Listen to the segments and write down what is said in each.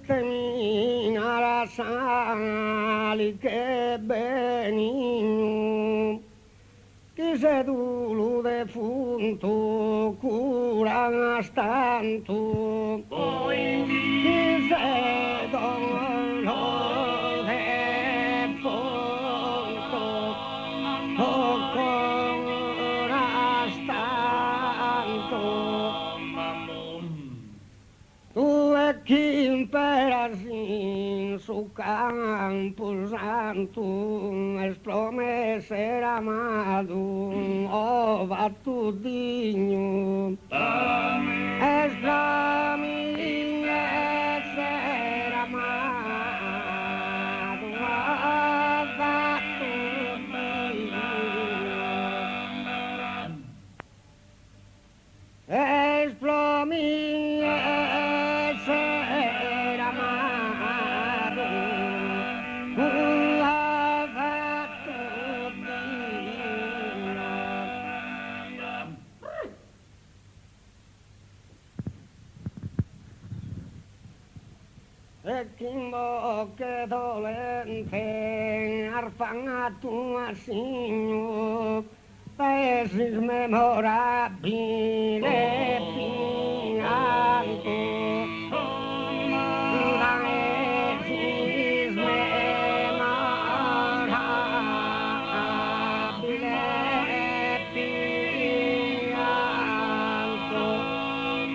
termina sali che benigno chi se tu defunto cura stanto chi se dolore defunto cura stanto tu e chi imperas in su campo santo es promeser amado o va tu digno es promeser amado o va tu digno es promeser amado o va tu digno e kimbo che dolente arfanga tu asigno paesis memorabile pianto paesis memorabile pianto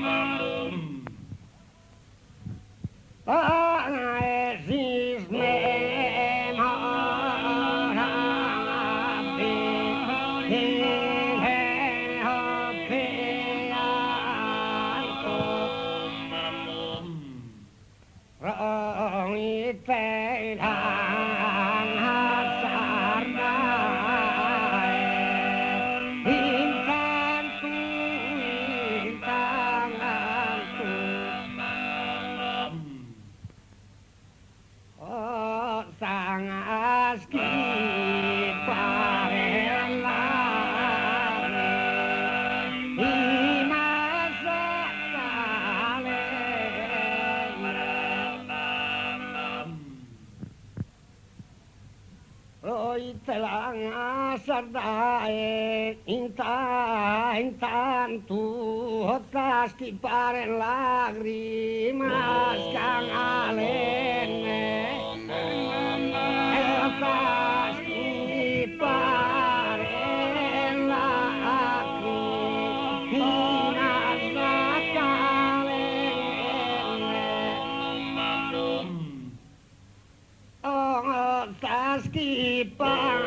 paesis intanto otras que paren lágrimas canalene otras que paren lágrimas canalene otras que paren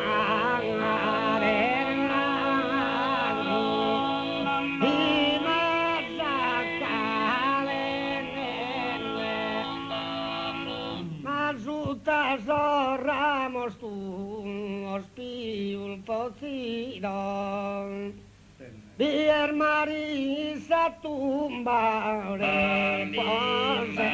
ramos tu ospiul pocido biar marisa tumba repose